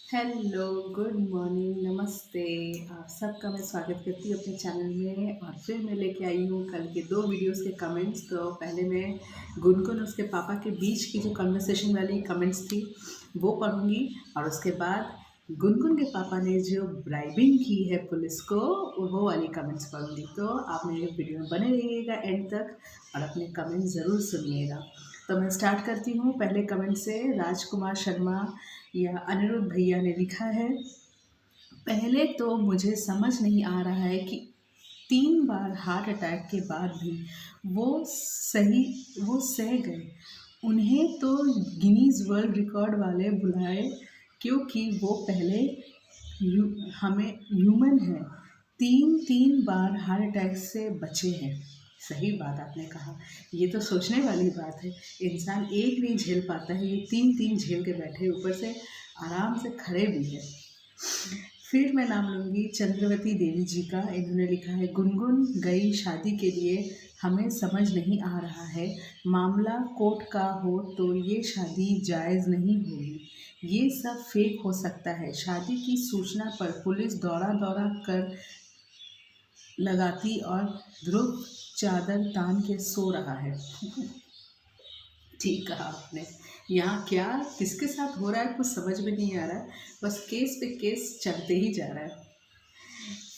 Hello, good morning, नमस्ते। आप सबका मैं स्वागत करती हूँ अपने चैनल में। और फिर मैं लेके आई हूँ कल के 2 वीडियोस के कमेंट्स। तो पहले मैं गुनगुन और उसके पापा के बीच की जो कन्वर्सेशन वाली कमेंट्स थी वो पढ़ूँगी, और उसके बाद गुनगुन के पापा ने जो ब्राइबिंग की है पुलिस को वो वाली कमेंट्स पढ़ूँगी। तो आप मेरे वीडियो में बने रहिएगा एंड तक और अपने कमेंट ज़रूर सुनिएगा। तो मैं स्टार्ट करती हूँ पहले कमेंट से। राजकुमार शर्मा या अनिरुद्ध भैया ने लिखा है, पहले तो मुझे समझ नहीं आ रहा है कि 3 बार हार्ट अटैक के बाद भी वो सही वो सह गए। उन्हें तो गिनीज वर्ल्ड रिकॉर्ड वाले बुलाए, क्योंकि वो पहले हमें ह्यूमन है। 3 बार हार्ट अटैक से बचे हैं। सही बात आपने कहा, ये तो सोचने वाली बात है। इंसान एक नहीं झेल पाता है, ये 3 झेल के बैठे, ऊपर से आराम से खड़े भी है। फिर मैं नाम लूँगी चंद्रवती देवी जी का। इन्होंने लिखा है, गुनगुन गई शादी के लिए, हमें समझ नहीं आ रहा है, मामला कोर्ट का हो तो ये शादी जायज़ नहीं होगी। ये सब फेक हो सकता है। शादी की सूचना पर पुलिस दौरा दौरा कर लगाती और ध्रुव चादर तान के सो रहा है। ठीक कहा आपने। यहाँ क्या किसके साथ हो रहा है कुछ समझ में नहीं आ रहा है, बस केस पे केस चलते ही जा रहा है।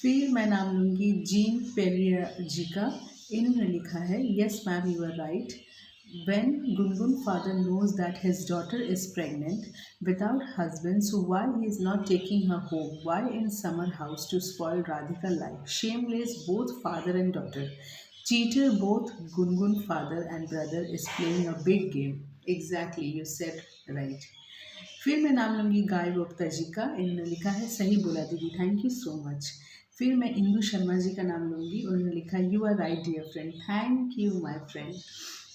फिर मैं नाम लूँगी जीन पेरिया जी का। इन्होंने लिखा है, yes ma'am, you are right. When Gungun father knows that his daughter is pregnant without husband, so why he is not taking her home? Why in summer house to spoil Radhika life? Shameless both father and daughter. Cheater both Gungun father and brother is playing a big game. Exactly, you said right. फिर मैं नाम लूँगी गाय गुप्ता जी का। इन्होंने लिखा है, सही बोला दीदी, थैंक यू सो मच। फिर मैं इंदु शर्मा जी का नाम लूँगी। उन्होंने लिखा, you are right dear friend, thank you my friend.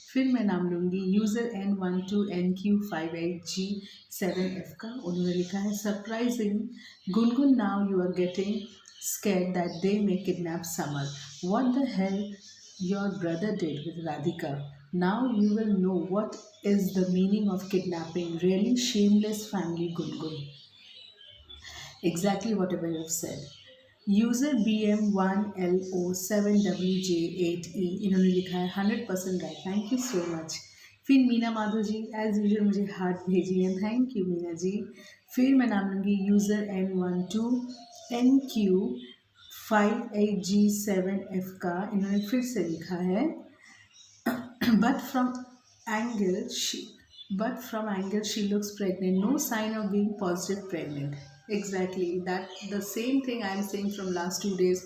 फिर मैं नाम लूँगी यूज़र N12NQ58G7F का। उन्होंने लिखा है, surprising Gungun, now you are getting scared that they may kidnap Summer. What the hell your brother did with Radhika? Now you will know what is the meaning of kidnapping. Really shameless family, Gungun. Exactly whatever you have said. User BM1LO7WJ8E, इन्होंने लिखा है 100% right, thank you so much. फिर मीना माधो जी as usual मुझे heart भेजी हैं, thank you Meena ji. फिर मैं नाम लूँगी यूज़र N12NQ58G7F का। इन्होंने फिर से लिखा है, but from angle she she looks pregnant, no sign of being positive pregnant. Exactly that the same thing I am saying from last 2 days.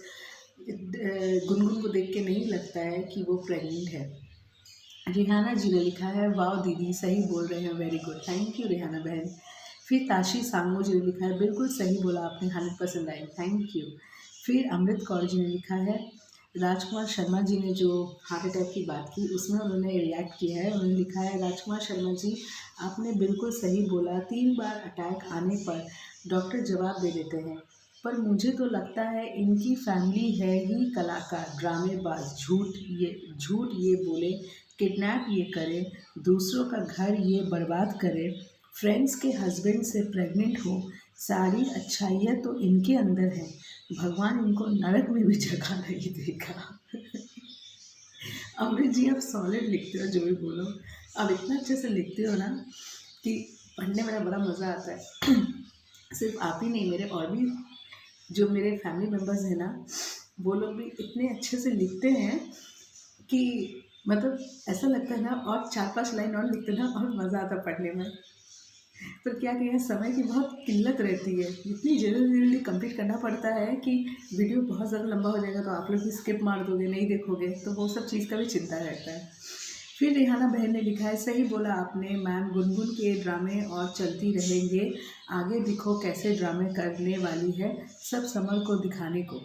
Gungun को देख के नहीं लगता है कि वो प्रेग्नेंट है। रिहाना जी ने लिखा है, वाओ दीदी सही बोल रहे हैं, very good, thank you Rihana बहन। फिर ताशी सांगो जी ने लिखा है, बिल्कुल सही बोला आपने, 100% राइट, थैंक यू। फिर अमृत कौर जी ने लिखा है, राजकुमार शर्मा जी ने जो हार्ट अटैक की बात की उसमें उन्होंने रिएक्ट किया है। उन्होंने लिखा है, राजकुमार शर्मा जी आपने बिल्कुल सही बोला, 3 बार अटैक आने पर डॉक्टर जवाब दे देते हैं, पर मुझे तो लगता है इनकी फैमिली है ही कलाकार, ड्रामेबाज, झूठ ये बोले, किडनैप ये करे, दूसरों का घर ये बर्बाद करे, फ्रेंड्स के हस्बैंड से प्रेग्नेंट हो, सारी अच्छाइयाँ तो इनके अंदर है, भगवान इनको नरक में भी जगह नहीं देगा। अमृत जी, आप सॉलिड लिखते हो, जो भी बोलो आप इतना अच्छे से लिखते हो ना कि पढ़ने में बड़ा मज़ा आता है। सिर्फ आप ही नहीं, मेरे और भी जो मेरे फैमिली मेम्बर्स हैं ना, वो लोग भी इतने अच्छे से लिखते हैं कि मतलब ऐसा लगता है ना, और 4-5 लाइन और लिखते ना और मज़ा आता पढ़ने में। पर क्या कहें, समय की बहुत किल्लत रहती है, इतनी जल्दी कंप्लीट करना पड़ता है कि वीडियो बहुत ज़्यादा लंबा हो जाएगा तो आप लोग भी स्किप मार दोगे, नहीं देखोगे, तो वो सब चीज़ का भी चिंता रहता है। फिर रेहाना बहन ने लिखा है, सही बोला आपने मैम, गुनगुन के ड्रामे और चलती रहेंगे, आगे दिखो कैसे ड्रामे करने वाली है, सब समर को दिखाने को,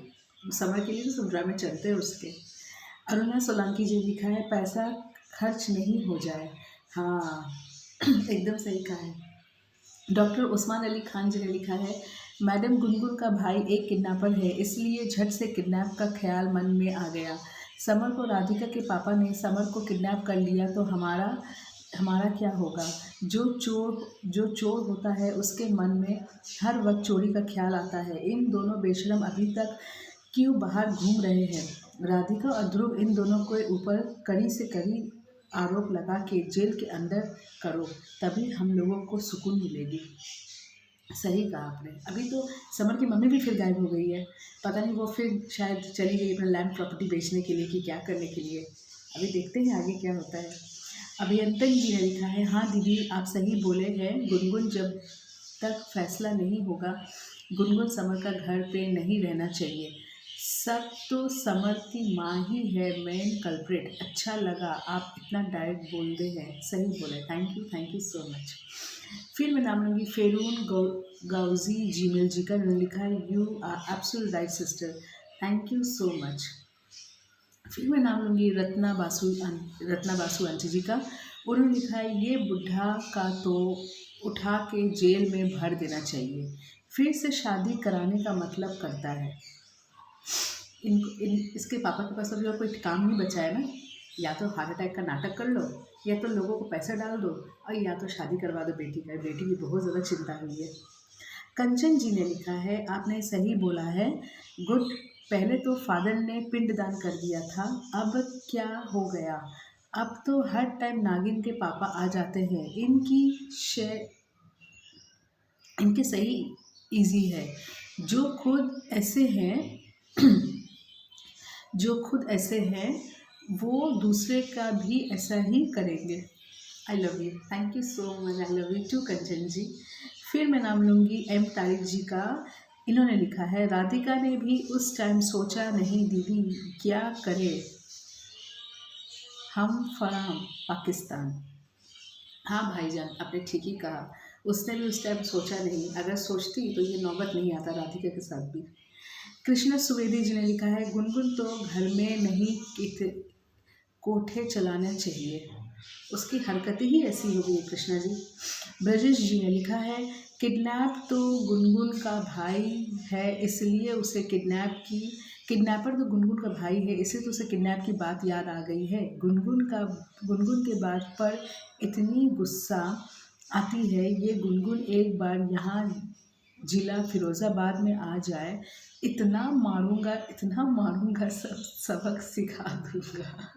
समर के लिए तो सब ड्रामे चलते हैं उसके। अरुणा सोलंकी जी लिखा है, पैसा खर्च नहीं हो जाए। हाँ एकदम सही कहा है। डॉक्टर उस्मान अली खान जी ने लिखा है, मैडम गुनगुन का भाई एक किडनैपर है, इसलिए झट से किडनैप का ख्याल मन में आ गया। समर को राधिका के पापा ने समर को किडनैप कर लिया तो हमारा हमारा क्या होगा। जो चोर होता है उसके मन में हर वक्त चोरी का ख्याल आता है। इन दोनों बेशरम अभी तक क्यों बाहर घूम रहे हैं। राधिका और ध्रुव, इन दोनों के ऊपर कड़ी से कड़ी आरोप लगा के जेल के अंदर करो, तभी हम लोगों को सुकून मिलेगी। सही कहा आपने। अभी तो समर की मम्मी भी फिर गायब हो गई है। पता नहीं वो फिर शायद चली गई अपना लैंड प्रॉपर्टी बेचने के लिए कि क्या करने के लिए। अभी देखते हैं आगे क्या होता है। अभियंतन जी ने लिखा है, हाँ दीदी आप सही बोले हैं। गुनगुन जब तक फैसला नहीं होगा, गुनगुन समर का घर पे नहीं रहना चाहिए। सब तो समर की माँ ही है मेन कल्प्रिट। अच्छा लगा आप इतना डायरेक्ट बोलते हैं। सही बोले, थैंक यू सो मच। फिर मैं नाम लूँगी फेरून गाउजी जीमेल जी का। उन्होंने लिखा है, you are absolute right sister, thank you so much. फिर मैं नाम लूँगी रत्ना बासु आंटी जी का। उन्होंने लिखा है, ये बुढ़ा का तो उठा के जेल में भर देना चाहिए, फिर से शादी कराने का मतलब करता है। इसके पापा के पास अभी और कोई काम नहीं बचा है ना। या तो हार्ट अटैक का नाटक कर लो, या तो लोगों को पैसा डाल दो, और या तो शादी करवा दो बेटी का। बेटी की बहुत ज़्यादा चिंता हुई है। कंचन जी ने लिखा है, आपने सही बोला है गुड। पहले तो फादर ने पिंडदान कर दिया था, अब क्या हो गया। अब तो हर टाइम नागिन के पापा आ जाते हैं। इनके सही इजी है। जो खुद ऐसे हैं वो दूसरे का भी ऐसा ही करेंगे। I love you, thank you so much. I love you too Kanchan ji. फिर मैं नाम लूँगी एम तारिक जी का। इन्होंने लिखा है, राधिका ने भी उस टाइम सोचा नहीं दीदी, क्या करे हम फराम पाकिस्तान। हाँ भाईजान, आपने ठीक ही कहा। उसने भी उस टाइम सोचा नहीं। अगर सोचती तो ये नौबत नहीं आता राधिका के साथ भी। कृष्णा सुवेदी जी ने लिखा है, गुनगुन तो घर में नहीं कोठे चलाना चाहिए, उसकी हरकतें ही ऐसी हो गई। कृष्णा जी। ब्रजेश जी ने लिखा है, किडनैप तो गुनगुन का भाई है इसलिए उसे किडनैपर तो गुनगुन का भाई है, इसलिए तो उसे किडनैप की बात याद आ गई है। गुनगुन के बात पर इतनी गुस्सा आती है। ये गुनगुन एक बार यहाँ जिला फिरोज़ाबाद में आ जाए, इतना मारूंगा सबक सिखा दूंगा।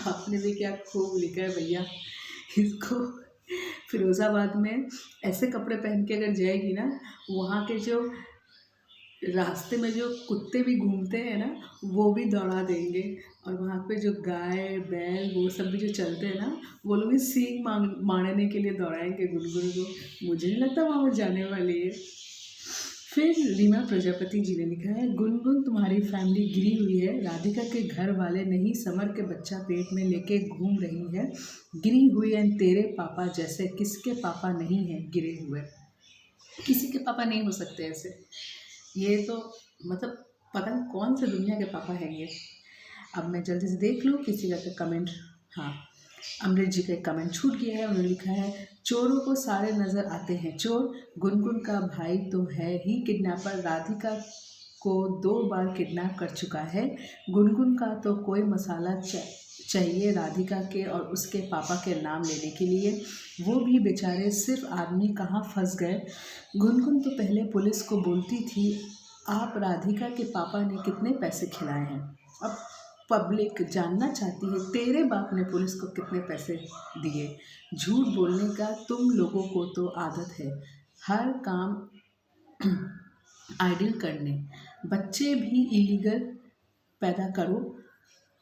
आपने भी क्या खूब लिखा है भैया। इसको फिरोज़ाबाद में ऐसे कपड़े पहन के अगर जाएगी ना, वहाँ के जो रास्ते में जो कुत्ते भी घूमते हैं ना, वो भी दौड़ा देंगे। और वहाँ पे जो गाय बैल वो सब भी जो चलते हैं ना, वो लोग भी सींग मारने के लिए दौड़ाएंगे गुनगुन को। मुझे नहीं लगता वहाँ वो जाने वाली है। फिर रीमा प्रजापति जी ने लिखा है, गुनगुन तुम्हारी फैमिली गिरी हुई है। राधिका के घर वाले नहीं, समर के बच्चा पेट में लेके घूम रही है। गिरी हुई है तेरे पापा जैसे। किसके पापा नहीं है गिरे हुए? किसी के पापा नहीं हो सकते ऐसे। ये तो मतलब पता नहीं कौन से दुनिया के पापा हैं ये। अब मैं जल्दी से देख लूँ किसी का कमेंट। हाँ, अमृत जी का एक कमेंट छूट गया है। उन्होंने लिखा है, चोरों को सारे नज़र आते हैं चोर। गुनगुन का भाई तो है ही किडनैपर, राधिका को 2 बार किडनैप कर चुका है। गुनगुन का तो कोई मसाला चाहिए राधिका के और उसके पापा के नाम लेने के लिए। वो भी बेचारे सिर्फ आदमी कहाँ फंस गए। गुनगुन तो पहले पुलिस को बोलती थी। आप राधिका के पापा ने कितने पैसे खिलाए हैं? अब पब्लिक जानना चाहती है तेरे बाप ने पुलिस को कितने पैसे दिए। झूठ बोलने का तुम लोगों को तो आदत है, हर काम आइडियल करने। बच्चे भी इलीगल पैदा करो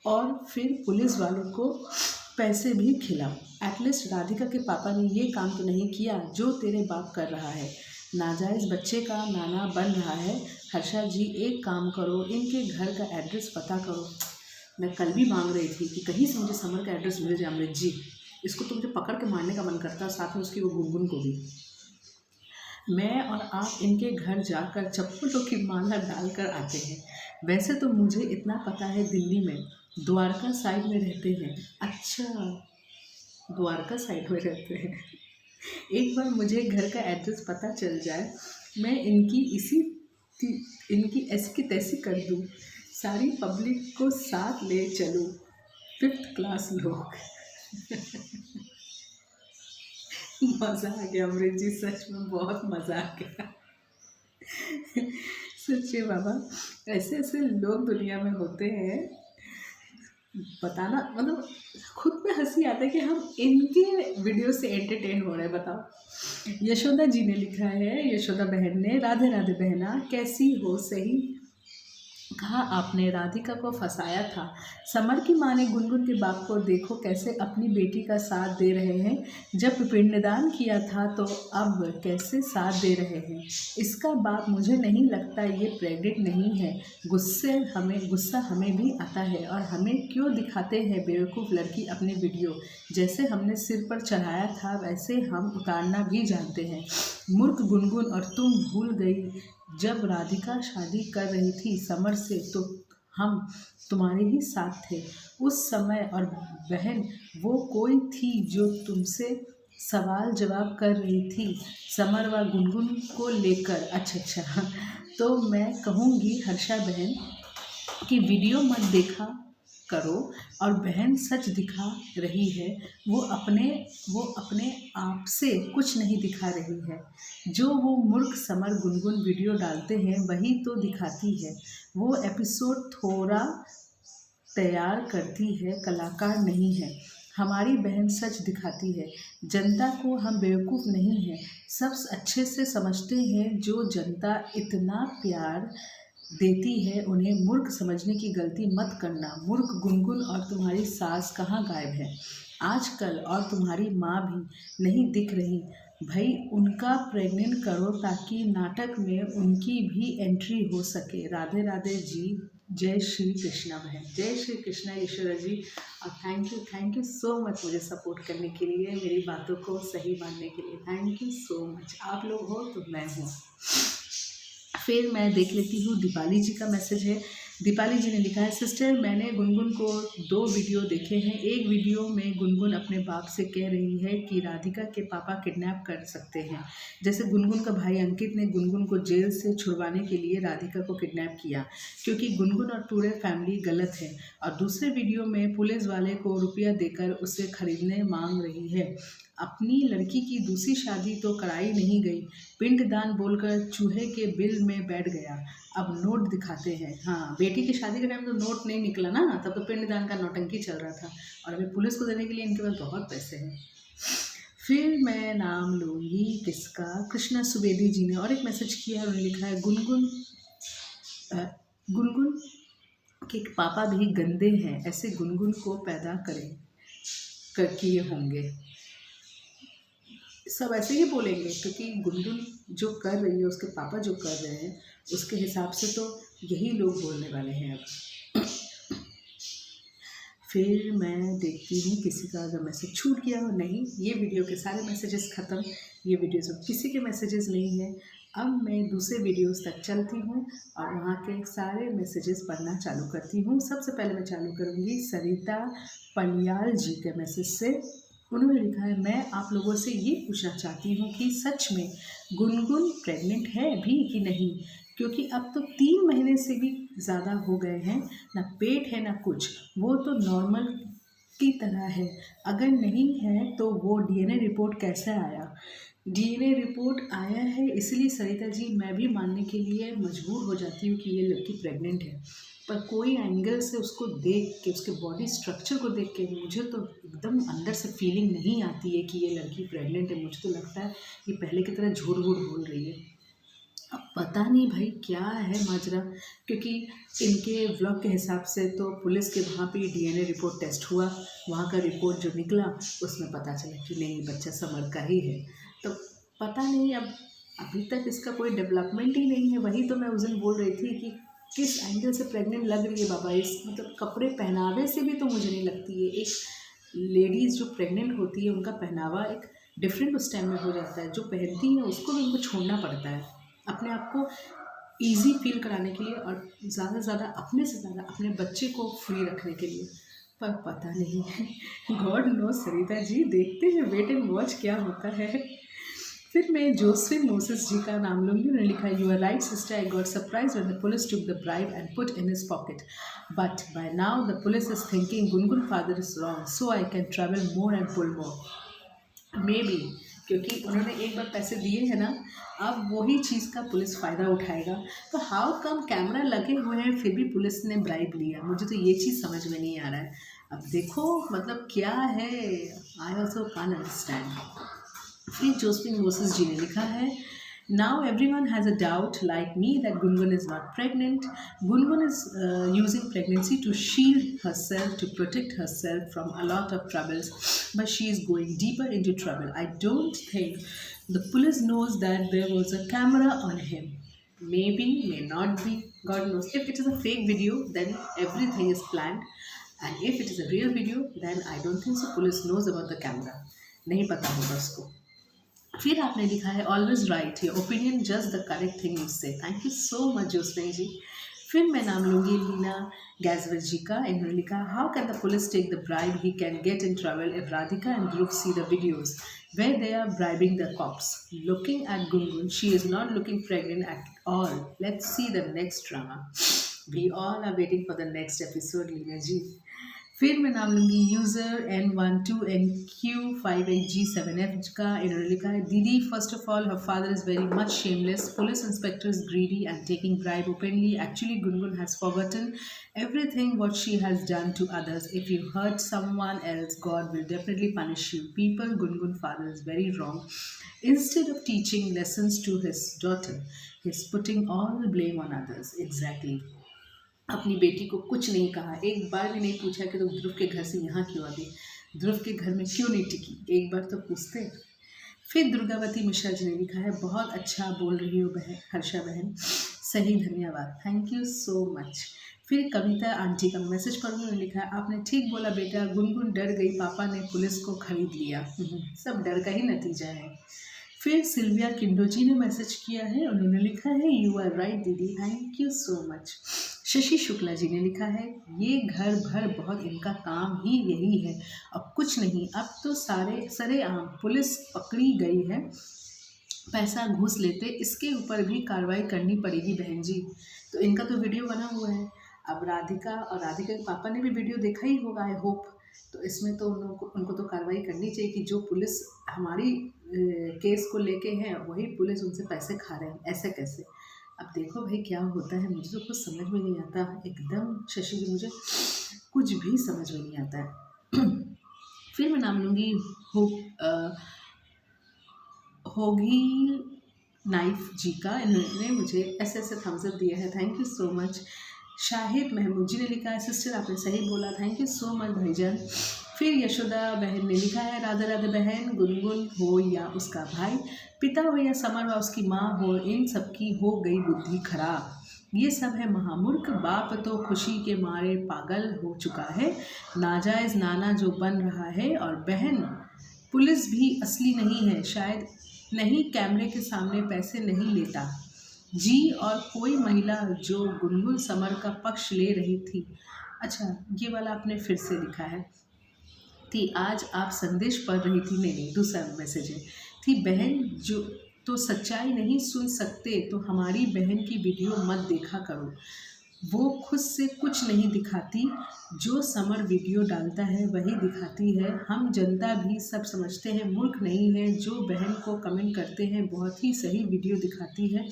और फिर पुलिस वालों को पैसे भी खिलाओ। एटलीस्ट राधिका के पापा ने ये काम तो नहीं किया जो तेरे बाप कर रहा है। नाजायज़ बच्चे का नाना बन रहा है। हर्षा जी एक काम करो, इनके घर का एड्रेस पता करो। मैं कल भी मांग रही थी कि कहीं से मुझे समर का एड्रेस मिल जाए। अमृत जी, इसको तो मुझे पकड़ के मारने का मन करता है, साथ में उसकी वो गुनगुन को भी। मैं और आप इनके घर जाकर चप्पलों की माला डालकर आते हैं। वैसे तो मुझे इतना पता है दिल्ली में द्वारका साइड में रहते हैं। अच्छा, द्वारका साइड में रहते हैं। एक बार मुझे घर का एड्रेस पता चल जाए, मैं इनकी ऐसी की तैसी कर दूँ, सारी पब्लिक को साथ ले चलूँ। 5th क्लास लोग। मज़ा आ गया अमृत जी, सच में बहुत मज़ा आ गया। सच्चे बाबा, ऐसे ऐसे लोग दुनिया में होते हैं, बताना मतलब खुद पे हंसी आता है कि हम इनके वीडियो से एंटरटेन हो रहे हैं। बताओ। यशोदा जी ने लिखा है, यशोदा बहन ने, राधे राधे बहना, कैसी हो? सही कहा आपने, राधिका को फंसाया था। समर की माँ ने गुनगुन के बाप को देखो कैसे अपनी बेटी का साथ दे रहे हैं। जब पिंडदान किया था तो अब कैसे साथ दे रहे हैं। इसका बाप मुझे नहीं लगता ये प्रेग्नेंट नहीं है। गुस्सा हमें भी आता है, और हमें क्यों दिखाते हैं बेवकूफ़ लड़की अपने वीडियो। जैसे हमने सिर पर चढ़ाया था वैसे हम उतारना भी जानते हैं। मूर्ख गुनगुन, और तुम भूल गई जब राधिका शादी कर रही थी समर से तो हम तुम्हारे ही साथ थे उस समय। और बहन, वो कोई थी जो तुमसे सवाल जवाब कर रही थी समर व गुनगुन को लेकर। अच्छा, तो मैं कहूँगी हर्षा बहन कि वीडियो मत देखा करो, और बहन सच दिखा रही है। वो अपने आप से कुछ नहीं दिखा रही है। जो वो मूर्ख समर गुनगुन वीडियो डालते हैं वही तो दिखाती है। वो एपिसोड थोड़ा तैयार करती है, कलाकार नहीं है। हमारी बहन सच दिखाती है। जनता को हम बेवकूफ़ नहीं हैं, सब अच्छे से समझते हैं। जो जनता इतना प्यार देती है उन्हें मूर्ख समझने की गलती मत करना। मूर्ख गुनगुन और तुम्हारी सास कहाँ गायब है आजकल, और तुम्हारी माँ भी नहीं दिख रही। भाई उनका प्रेग्नेंट करो ताकि नाटक में उनकी भी एंट्री हो सके। राधे राधे जी, जय श्री कृष्णा बहन, जय श्री कृष्णा ईश्वरा जी। और थैंक यू सो मच मुझे सपोर्ट करने के लिए, मेरी बातों को सही मानने के लिए। Thank you so much. आप लोग हो तो मैं हूँ। फिर मैं देख लेती हूँ दीपाली जी का मैसेज है। दीपाली जी ने लिखा है, सिस्टर मैंने गुनगुन को 2 वीडियो देखे हैं। एक वीडियो में गुनगुन अपने बाप से कह रही है कि राधिका के पापा किडनैप कर सकते हैं, जैसे गुनगुन का भाई अंकित ने गुनगुन को जेल से छुड़वाने के लिए राधिका को किडनैप किया, क्योंकि गुनगुन और पूरे फैमिली गलत है। और दूसरे वीडियो में पुलिस वाले को रुपया देकर उसे खरीदने मांग रही है। अपनी लड़की की दूसरी शादी तो कराई नहीं गई, पिंडदान बोलकर चूहे के बिल में बैठ गया। अब नोट दिखाते हैं। हाँ, बेटी की शादी के टाइम तो नोट नहीं निकला ना, तब तो पिंडदान का नौटंकी चल रहा था, और अभी पुलिस को देने के लिए इनके पास बहुत पैसे हैं। फिर मैं नाम लूँगी किसका, कृष्णा सुवेदी जी ने और एक मैसेज किया, उन्होंने लिखा है, गुनगुन के पापा भी गंदे हैं, ऐसे गुनगुन को पैदा किए होंगे। सब ऐसे ही बोलेंगे क्योंकि गुनगुन जो कर रही है, उसके पापा जो कर रहे हैं, उसके हिसाब से तो यही लोग बोलने वाले हैं अब। फिर मैं देखती हूँ किसी का अगर मैसेज छूट गया हो। नहीं, ये वीडियो के सारे मैसेजेस ख़त्म, ये वीडियो सब किसी के मैसेजेस नहीं है। अब मैं दूसरे वीडियोस तक चलती हूँ और वहाँ के सारे मैसेजेस पढ़ना चालू करती हूँ। सबसे पहले मैं चालू करूँगी सरिता पलियाल जी के मैसेज से। उन्होंने लिखा है, मैं आप लोगों से ये पूछना चाहती हूँ कि सच में गुनगुन प्रेग्नेंट है भी कि नहीं, क्योंकि अब तो 3 महीने से भी ज़्यादा हो गए हैं, ना पेट है ना कुछ, वो तो नॉर्मल की तरह है। अगर नहीं है तो वो डीएनए रिपोर्ट कैसे आया? डीएनए रिपोर्ट आया है, इसलिए सरिता जी मैं भी मानने के लिए मजबूर हो जाती हूँ कि ये लड़की प्रेग्नेंट है। पर कोई एंगल से उसको देख के, उसके बॉडी स्ट्रक्चर को देख के मुझे तो एकदम अंदर से फीलिंग नहीं आती है कि ये लड़की प्रेग्नेंट है। मुझे तो लगता है कि पहले की तरह झूठ वूठ बोल रही है। अब पता नहीं भाई क्या है माजरा, क्योंकि इनके व्लॉग के हिसाब से तो पुलिस के वहाँ पे डीएनए रिपोर्ट टेस्ट हुआ, वहाँ का रिपोर्ट जो निकला उसमें पता चला कि नहीं, बच्चा समर का ही है। तो पता नहीं, अब अभी तक इसका कोई डेवलपमेंट ही नहीं है। वही तो मैं उस दिन बोल रही थी कि किस एंगल से प्रेग्नेंट लग रही है बाबा। इस मतलब कपड़े पहनावे से भी तो मुझे नहीं लगती है। एक लेडीज़ जो प्रेग्नेंट होती है उनका पहनावा एक डिफरेंट उस टाइम में हो जाता है, जो पहनती है उसको भी उनको छोड़ना पड़ता है अपने आप को ईजी फील कराने के लिए, और ज़्यादा से ज़्यादा अपने से ज़्यादा अपने बच्चे को फ्री रखने के लिए। पर पता नहीं है, गॉड नो सरिता जी, देखते हैं, वेट एंड वॉच क्या होता है। फिर मैं जोसफिन मोसेस जी का नाम लूँगी। उन्होंने लिखा है, you are right sister, I got surprise when the police took the bribe and put in his pocket, but by now the police is thinking Gungun father is wrong, so I can travel more and pull more. Maybe क्योंकि उन्होंने एक बार पैसे दिए हैं ना, अब वही चीज़ का पुलिस फ़ायदा उठाएगा। तो हाउ कम कैमरा लगे हुए हैं फिर भी पुलिस ने ब्राइब लिया? मुझे तो ये चीज़ समझ में नहीं आ रहा है। अब देखो मतलब क्या है, आई ऑल्सो कान अंडरस्टैंड। फिर जोसफिन मोसेस जी ने लिखा है, now everyone has a doubt like me that Gungun is not pregnant. Gungun is using pregnancy to shield herself, to protect herself from a lot of troubles, but she is going deeper into trouble. I don't think the police knows that there was a camera on him. Maybe, may not be, God knows. If it is a fake video, then everything is planned, and if it is a real video, then I don't think so police knows about the camera. नहीं पता होगा उसको। फिर आपने लिखा है, always right, your opinion just the correct thing you say. Thank you so much Josephine ji. फिर मैं नाम लूँगी लीना गैजवर जी का। इन्होंने लिखा, how can the police take the bribe, he can get in trouble if Radhika and Dhruv see the videos where they are bribing the cops. Looking at Gungun, she is not looking pregnant at all. Let's see the next drama. We all are waiting for the next episode, Leena ji. फिर मैं नाम लूँगी user N12NQ58G7F का। इन्होंने लिखा है, दीदी first of all her father is very much shameless, police inspector is greedy and taking bribe openly. Actually Gungun has forgotten everything what she has done to others. If you hurt someone else, God will definitely punish you. People, Gungun father is very wrong. Instead of teaching lessons to his daughter, he's putting all the blame on others. Exactly. अपनी बेटी को कुछ नहीं कहा, एक बार भी नहीं पूछा कि तुम ध्रुव के घर से यहाँ क्यों आ गई, ध्रुव के घर में क्यों नहीं टिकी, एक बार तो पूछते। फिर दुर्गावती मिश्रा जी ने लिखा है, बहुत अच्छा बोल रही हो बहन हर्षा बहन, सही, धन्यवाद, थैंक यू सो मच। फिर कविता आंटी का मैसेज पढ़ूंगी। उन्होंने लिखा है, आपने ठीक बोला बेटा, गुनगुन डर गई, पापा ने पुलिस को खरीद लिया। सब डर का ही नतीजा है। फिर सिल्विया किंडोजी ने मैसेज किया है। उन्होंने लिखा है, यू आर राइट दीदी, thank you so much. Shashi Shukla ji ने लिखा है, ये घर भर बहुत इनका काम ही यही है, अब कुछ नहीं, अब तो सारे सरेआम पुलिस पकड़ी गई है, पैसा घूस लेते, इसके ऊपर भी कार्रवाई करनी पड़ेगी बहन जी। तो इनका तो वीडियो बना हुआ है, अब राधिका और राधिका के पापा ने भी वीडियो देखा ही होगा आई होप, तो इसमें तो उनको तो कार्रवाई करनी चाहिए कि जो पुलिस हमारी केस को लेके हैं वही पुलिस उनसे पैसे खा रहे हैं, ऐसे कैसे। अब देखो भाई क्या होता है, मुझे तो कुछ समझ में नहीं आता एकदम, शशि जी मुझे कुछ भी समझ में नहीं आता है। फिर मैं नाम लूँगी होगी नाइफ जी का। इन्होंने मुझे ऐसे थम्स अप दिया है, thank you so much. Shahid Mahmood ji ने लिखा है, सिस्टर आपने सही बोला, थैंक यू सो मच भाईजान। फिर यशोदा बहन ने लिखा है, राधा राधा बहन, गुनगुन हो या उसका भाई, पिता हो या समर व उसकी माँ हो, इन सबकी हो गई बुद्धि खराब, ये सब है महामूर्ख, बाप तो खुशी के मारे पागल हो चुका है, नाजायज़ नाना जो बन रहा है, और बहन पुलिस भी असली नहीं है, शायद नहीं कैमरे के सामने पैसे नहीं लेता जी, और कोई महिला जो गुनगुन समर का पक्ष ले रही थी। अच्छा ये वाला आपने फिर से लिखा है, थी आज आप संदेश पढ़ रही थी, नहीं दूसरा मैसेज है, थी बहन जो तो सच्चाई नहीं सुन सकते तो हमारी बहन की वीडियो मत देखा करो, वो खुद से कुछ नहीं दिखाती, जो समर वीडियो डालता है वही दिखाती है, हम जनता भी सब समझते हैं, मूर्ख नहीं है, जो बहन को कमेंट करते हैं बहुत ही सही वीडियो दिखाती है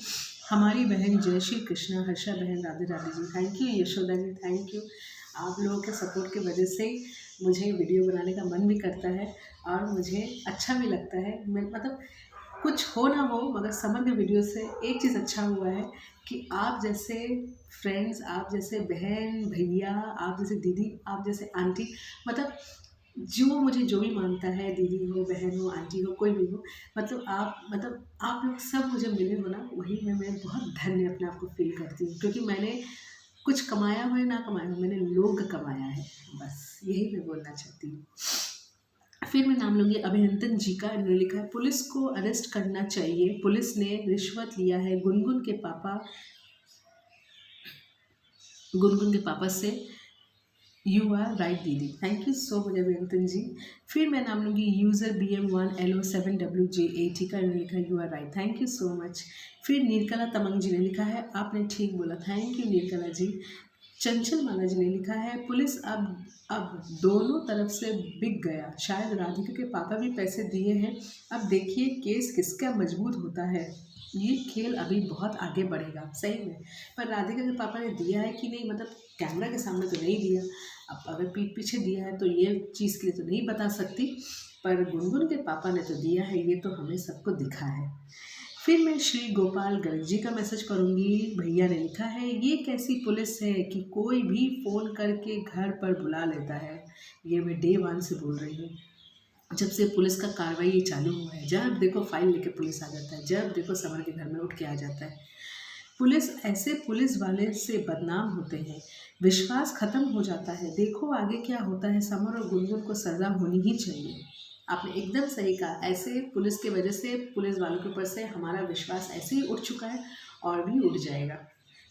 हमारी बहन। जय श्री कृष्णा, हर्षा बहन, Radhe Radhe ji, thank you Yashoda ji, thank you. आप लोगों के सपोर्ट की वजह से मुझे वीडियो बनाने का मन भी करता है और मुझे अच्छा भी लगता है। मैं मतलब कुछ हो ना हो मगर समर के वीडियो से एक चीज़ अच्छा हुआ है कि आप जैसे फ्रेंड्स, आप जैसे बहन भैया, आप जैसे दीदी, आप जैसे आंटी, मतलब जो मुझे जो भी मानता है, दीदी हो, बहन हो, आंटी हो, कोई भी हो, मतलब आप लोग सब मुझे मिले हो ना, वही मैं बहुत धन्य अपने आप को फील करती हूँ, क्योंकि मैंने कुछ कमाया हो या ना कमाया हो, मैंने लोग कमाया है, बस यही मैं बोलना चाहती हूँ। फिर मैं नाम लूँगी अभिनंदन जी का। इन्होंने लिखा है, पुलिस को अरेस्ट करना चाहिए, पुलिस ने रिश्वत लिया है, गुनगुन के पापा से यू आर राइट दीदी, थैंक यू सो मच अभियंतन जी। फिर मैं नाम लूँगी यूज़र BM1LO7WJ8, ठीक है, इन्होंने लिखा you are right, thank you so much. फिर नीलकला तमंग जी ने लिखा है आपने ठीक बोला, थैंक यू नीलकला जी। चंचल माला जी ने लिखा है पुलिस अब दोनों तरफ से बिक गया, शायद राधिका के पापा भी पैसे दिए हैं, अब देखिए केस किसका मजबूत होता है, ये खेल अभी बहुत आगे बढ़ेगा। सही में, पर राधिका के पापा ने दिया है कि नहीं, मतलब कैमरा के सामने तो नहीं दिया, अब अगर पीठ पीछे दिया है तो ये चीज़ के लिए तो नहीं बता सकती, पर गुनगुन के पापा ने तो दिया है, ये तो हमें सबको दिखा है। फिर मैं श्री गोपाल गर्ग जी का मैसेज पढ़ूंगी। भैया ने लिखा है ये कैसी पुलिस है कि कोई भी फ़ोन करके घर पर बुला लेता है। ये मैं डे 1 से बोल रही हूँ, जब से पुलिस का कार्रवाई ये चालू हुआ है, जब देखो फाइल लेके पुलिस आ जाता है, जब देखो समर के घर में उठ के आ जाता है। पुलिस ऐसे पुलिस वाले से बदनाम होते हैं, विश्वास खत्म हो जाता है। देखो आगे क्या होता है, समर और गुनगुन को सज़ा होनी ही चाहिए। आपने एकदम सही कहा, ऐसे पुलिस की वजह से पुलिस वालों के ऊपर से हमारा विश्वास ऐसे ही उठ चुका है और भी उठ जाएगा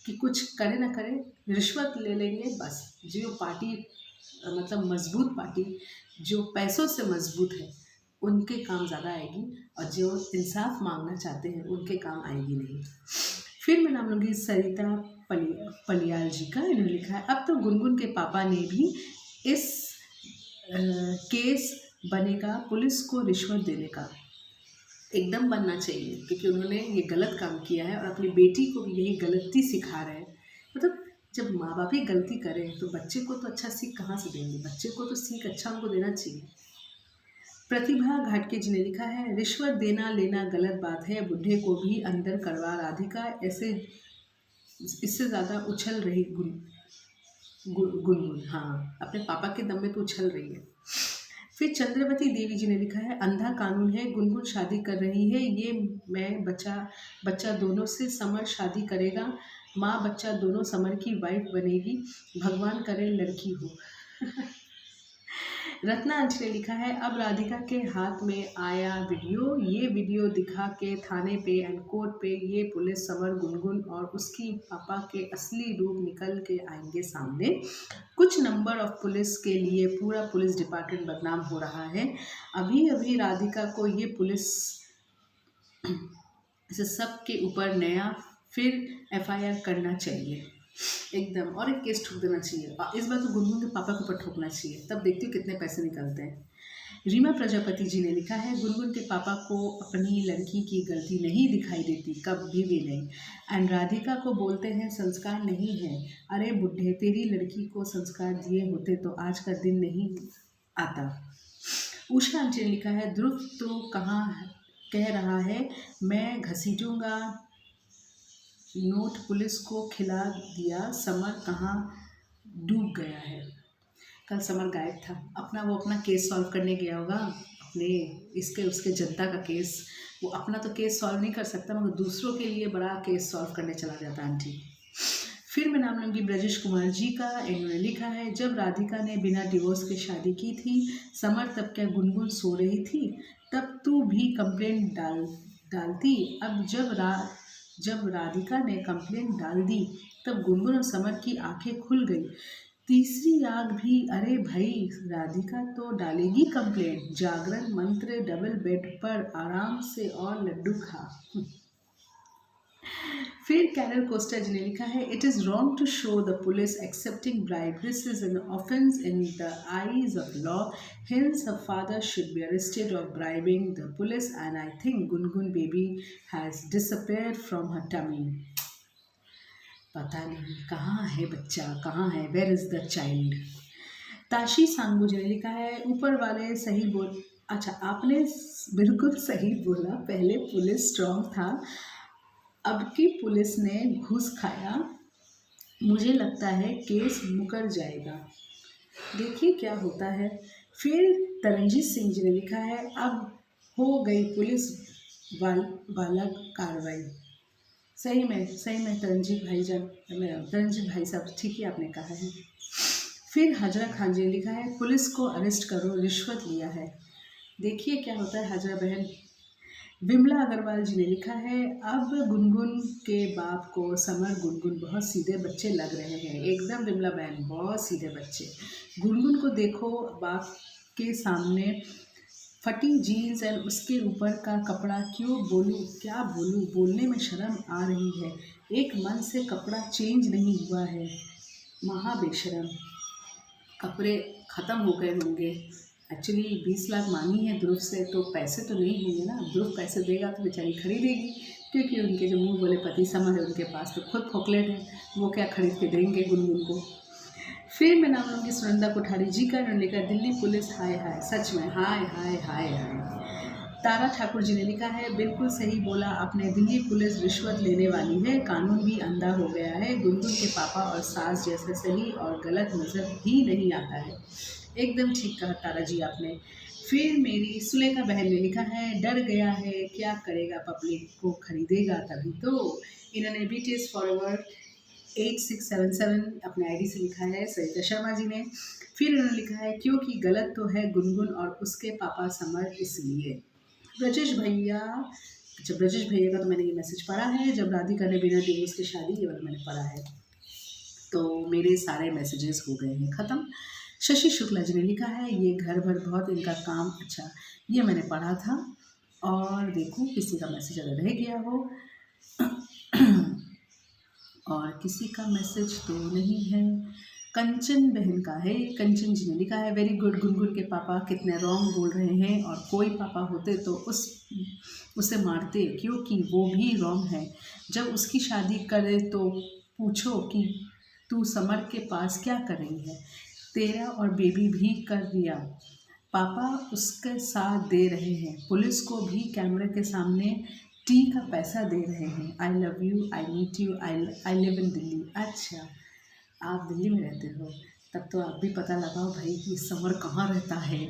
कि कुछ करे ना करे रिश्वत ले लेंगे बस। जो पार्टी मतलब मजबूत पार्टी जो पैसों से मजबूत है उनके काम ज़्यादा आएगी, और जो इंसाफ मांगना चाहते हैं उनके काम आएगी नहीं। फिर मैं नाम लूँगी सरिता पलियाल जी का, इन्होंने लिखा है अब तो गुनगुन के पापा ने भी इस केस बनेगा पुलिस को रिश्वत देने का, एकदम बनना चाहिए, क्योंकि उन्होंने ये गलत काम किया है और अपनी बेटी को भी यही गलती सिखा रहे हैं। मतलब जब माँ बाप ही गलती करें तो बच्चे को तो अच्छा सीख कहाँ से देंगे, बच्चे को तो सीख अच्छा उनको देना चाहिए। प्रतिभा घाटके जी ने लिखा है रिश्वत देना लेना गलत बात है, बुढ़े को भी अंदर करवा राधिका, ऐसे इससे ज़्यादा उछल रही गुनगुन, हाँ अपने पापा के दम में तो उछल रही है। फिर चंद्रवती देवी जी ने लिखा है अंधा कानून है, गुनगुन शादी कर रही है, ये मैं बच्चा दोनों से समर शादी करेगा, माँ बच्चा दोनों समर की वाइफ बनेगी, भगवान करे लड़की हो। रत्ना अंश ने लिखा है अब राधिका के हाथ में आया वीडियो, ये वीडियो दिखा के थाने पे एंड कोर्ट पे ये पुलिस समर गुनगुन और उसकी पापा के असली रूप निकल के आएंगे सामने। कुछ नंबर ऑफ पुलिस के लिए पूरा पुलिस डिपार्टमेंट बदनाम हो रहा है। अभी अभी राधिका को ये पुलिस इसे सब के ऊपर नया फिर FIR करना चाहिए एकदम, और एक केस ठोक देना चाहिए। इस बार तो गुनगुन के पापा के ऊपर ठोकना चाहिए, तब देखती हूँ कितने पैसे निकलते हैं। रीमा प्रजापति जी ने लिखा है गुनगुन के पापा को अपनी लड़की की गलती नहीं दिखाई देती, कभी भी नहीं, एंड राधिका को बोलते हैं संस्कार नहीं है। अरे बुढ़े, तेरी लड़की को संस्कार दिए होते तो आज का दिन नहीं आता। उषा अंश ने लिखा है ध्रुव तो कहाँ कह रहा है मैं घसीटूंगा नोट, पुलिस को खिला दिया, समर कहाँ डूब गया है। कल समर गायब था, वो अपना केस सॉल्व करने गया होगा, अपने इसके उसके जनता का केस, वो अपना तो केस सॉल्व नहीं कर सकता मगर दूसरों के लिए बड़ा केस सॉल्व करने चला जाता आंटी। फिर मैं नाम लूँगी ब्रजेश कुमार जी का, इन्होंने लिखा है जब राधिका ने बिना डिवोर्स के शादी की थी, समर तब क्या गुनगुन सो रही थी, तब तू भी कंप्लेंट डालती, अब जब राधिका ने कंप्लेंट डाल दी तब गुनगुन और समर की आंखें खुल गई, तीसरी आग भी, अरे भाई राधिका तो डालेगी कंप्लेंट, जागरण मंत्र, डबल बेड पर आराम से और लड्डू खा। फिर कैरल कोस्टा जी ने लिखा है it is wrong to show the police accepting bribe, this is an offence in the eyes of law, hence her father should be arrested of bribing the police, and I think Gungun baby has disappeared from her tummy. पता नहीं कहाँ है बच्चा, कहाँ है, where is the child. Tashi Sangu ji ने लिखा है ऊपर वाले सही बोल, अच्छा आपने बिल्कुल सही बोला, पहले पुलिस स्ट्रॉन्ग था, अब की पुलिस ने घूस खाया, मुझे लगता है केस मुकर जाएगा, देखिए क्या होता है। फिर तरनजीत सिंह जी ने लिखा है अब हो गई पुलिस वाला कार्रवाई। सही में तरनजीत भाई साहब ठीक ही आपने कहा है। फिर हजरा खान जी ने लिखा है पुलिस को अरेस्ट करो, रिश्वत लिया है, देखिए क्या होता है हजरा बहन। विमला अग्रवाल जी ने लिखा है, अब गुनगुन के बाप को समर गुनगुन बहुत सीधे बच्चे लग रहे हैं। एकदम विमला बहन, बहुत सीधे बच्चे। गुनगुन को देखो, बाप के सामने फटी जीन्स और उसके ऊपर का कपड़ा, क्यों बोलूँ, क्या बोलूँ, बोलने में शर्म आ रही है। एक मन से कपड़ा चेंज नहीं हुआ है। महाबेशरम, कपड़े ख़त्म हो गए होंगे। एक्चुअली 20 लाख मांगी है ध्रुव से, तो पैसे तो नहीं होंगे ना। ध्रुव पैसे देगा तो बेचारी खरीदेगी, क्योंकि उनके जो मुँह बोले पति समर है, उनके पास तो खुद फोकलेट है, वो क्या खरीद के देंगे गुनगुन को। फिर मैं नाम लूँगी सुनंदा कोठारी जी का, उन्होंने लिखा दिल्ली पुलिस हाय हाय, सच में हाय हाय हाय हाय। तारा ठाकुर जी ने लिखा है, बिल्कुल सही बोला आपने, दिल्ली पुलिस रिश्वत लेने वाली है, कानून भी अंधा हो गया है, गुनगुन के पापा और सास जैसे सही और गलत नज़र ही नहीं आता है। एकदम ठीक कहा तारा जी आपने। फिर मेरी सुलेखा बहन ने लिखा है, डर गया है, क्या करेगा, पब्लिक को खरीदेगा तभी तो। इन्होंने BTS फॉरवर्ड 8677 अपने आईडी से लिखा है, सरिता शर्मा जी ने। फिर इन्होंने लिखा है, क्योंकि गलत तो है गुनगुन और उसके पापा समर, इसलिए। ब्रजेश भैया, अच्छा ब्रजेश भैया का तो मैंने ये मैसेज पढ़ा है, जब राधिका ने बिना डिवोर्स की शादी, ये वाला मैंने पढ़ा है। तो मेरे सारे मैसेजेस हो गए हैं ख़त्म। शशि शुक्ला जी ने लिखा है, ये घर भर बहुत इनका काम, अच्छा ये मैंने पढ़ा था। और देखो किसी का मैसेज अगर रह गया हो और किसी का मैसेज तो नहीं है। कंचन बहन का है, कंचन जी ने लिखा है, वेरी गुड, गुनगुन के पापा कितने रॉन्ग बोल रहे हैं, और कोई पापा होते तो उसे मारते, क्योंकि वो भी रॉन्ग है। जब उसकी शादी करे तो पूछो कि तू समर के पास क्या कर रही है, तेरा और बेबी भी कर दिया, पापा उसके साथ दे रहे हैं, पुलिस को भी कैमरे के सामने टी का पैसा दे रहे हैं। I love you, I meet you, I live in Delhi. अच्छा आप दिल्ली में रहते हो, तब तो आप भी पता लगाओ भाई कि समर कहाँ रहता है।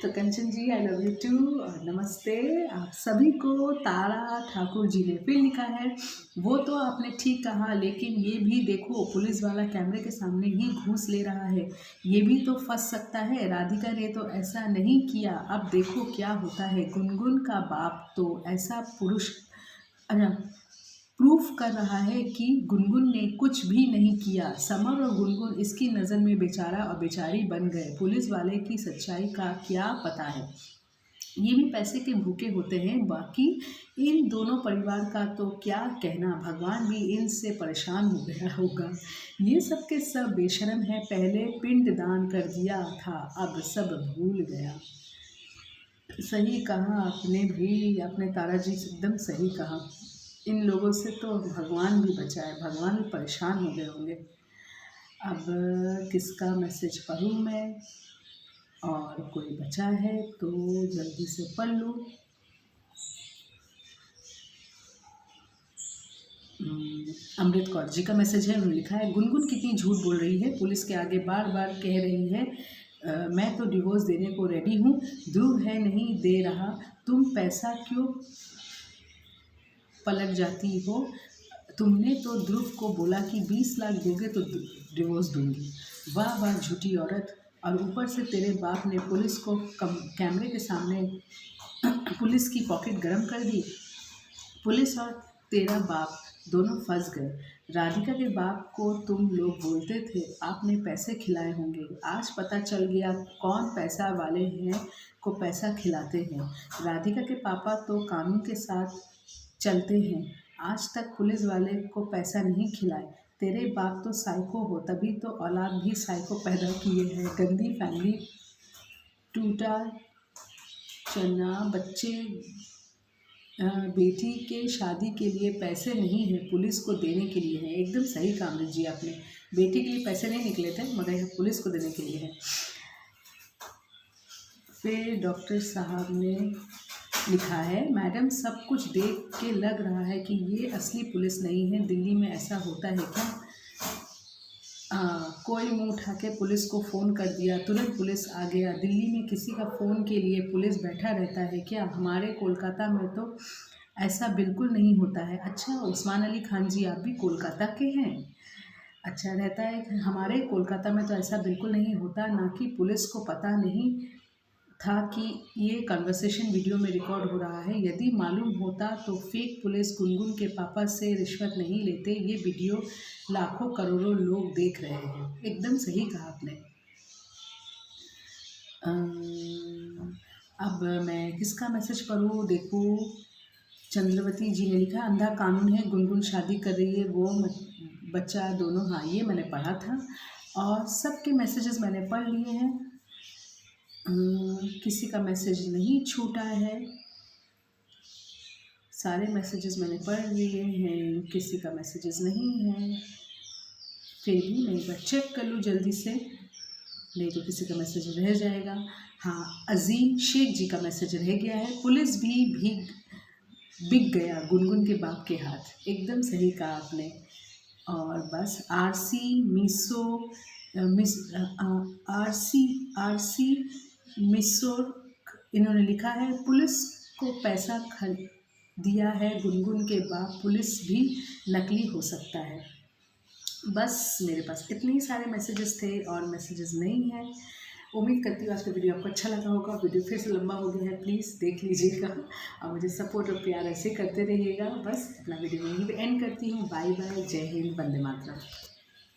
तो कंचन जी आई लव यू टू, और नमस्ते आप सभी को। तारा ठाकुर जी ने फिर लिखा है, वो तो आपने ठीक कहा, लेकिन ये भी देखो पुलिस वाला कैमरे के सामने ही घूस ले रहा है, ये भी तो फंस सकता है। राधिका ने तो ऐसा नहीं किया, अब देखो क्या होता है। गुनगुन का बाप तो ऐसा पुरुष प्रूफ कर रहा है कि गुनगुन ने कुछ भी नहीं किया। समर और गुनगुन इसकी नज़र में बेचारा और बेचारी बन गए, पुलिस वाले की सच्चाई का क्या पता है। ये भी पैसे के भूखे होते हैं, बाकी इन दोनों परिवार का तो क्या कहना, भगवान भी इनसे परेशान हो गया होगा। ये सब के सब बेशर्म है, पहले पिंड दान कर दिया था, अब सब भूल गया। सही कहा आपने भी, आपने तारा जी एकदम सही कहा। इन लोगों से तो भगवान भी बचाए, भगवान भी परेशान हो गए होंगे। अब किसका मैसेज पढ़ूँ मैं, और कोई बचा है तो जल्दी से पढ़ लूँ। अमृत कौर जी का मैसेज है, उन्होंने लिखा है, गुनगुन कितनी झूठ बोल रही है, पुलिस के आगे बार बार कह रही है मैं तो डिवोर्स देने को रेडी हूँ, ध्रुव है नहीं दे रहा, तुम पैसा क्यों पलट जाती हो, तुमने तो ध्रुव को बोला कि 20 लाख दोगे तो डिवोर्स दूंगी। वाह वाह झूठी औरत, और ऊपर से तेरे बाप ने पुलिस को कैमरे के सामने पुलिस की पॉकेट गरम कर दी। पुलिस और तेरा बाप दोनों फंस गए। राधिका के बाप को तुम लोग बोलते थे आपने पैसे खिलाए होंगे, आज पता चल गया कौन पैसा वाले हैं को पैसा खिलाते हैं। राधिका के पापा तो कानून के साथ चलते हैं, आज तक पुलिस वाले को पैसा नहीं खिलाए। तेरे बाप तो साइको हो, तभी तो औलाद भी साइको पैदा किए हैं। गंदी फैमिली, टूटा चना बच्चे, बेटी के शादी के लिए पैसे नहीं है, पुलिस को देने के लिए है। एकदम सही काम है जी आपने, बेटी के लिए पैसे नहीं निकले थे मगर यहाँ पुलिस को देने के लिए है। फिर डॉक्टर साहब ने लिखा है, मैडम सब कुछ देख के लग रहा है कि ये असली पुलिस नहीं है, दिल्ली में ऐसा होता है क्या? कोई मुंह उठा के पुलिस को फ़ोन कर दिया, तुरंत पुलिस आ गया। दिल्ली में किसी का फ़ोन के लिए पुलिस बैठा रहता है क्या? हमारे कोलकाता में तो ऐसा बिल्कुल नहीं होता है। अच्छा उस्मान अली खान जी, आप भी कोलकाता के हैं? अच्छा रहता है, हमारे कोलकाता में तो ऐसा बिल्कुल नहीं होता, ना कि पुलिस को पता नहीं था कि ये कन्वर्सेशन वीडियो में रिकॉर्ड हो रहा है। यदि मालूम होता तो फेक पुलिस गुनगुन के पापा से रिश्वत नहीं लेते। ये वीडियो लाखों करोड़ों लोग देख रहे हैं। एकदम सही कहा आपने। अब मैं किसका मैसेज पढ़ूँ? देखो, चंद्रवती जी ने लिखा, अंधा कानून है, गुनगुन शादी कर रही है, वो बच्चा दोनों। हाँ, ये मैंने पढ़ा था और सबके मैसेजेस मैंने पढ़ लिए हैं। किसी का मैसेज नहीं छूटा है, सारे मैसेजेस मैंने पढ़ लिए हैं, किसी का मैसेजेस नहीं है। फिर भी मैं एक बार चेक कर लूँ जल्दी से, नहीं तो किसी का मैसेज रह जाएगा। हाँ, अजीम शेख जी का मैसेज रह गया है। पुलिस भी बिक गया गुनगुन के बाप के हाथ। एकदम सही कहा आपने। और बस आरसी मिसोर इन्होंने लिखा है, पुलिस को पैसा दिया है गुनगुन के बाप, पुलिस भी नकली हो सकता है। बस मेरे पास इतने ही सारे मैसेजेस थे और मैसेजेस नहीं है। उम्मीद करती हूँ आज का वीडियो आपको अच्छा लगा होगा। वीडियो फिर से लंबा हो गया है, प्लीज़ देख लीजिएगा और मुझे सपोर्ट और प्यार ऐसे करते रहिएगा। बस अपना वीडियो यहीं पे एंड करती हूँ। बाय बाय, जय हिंद, वंदे मातरम।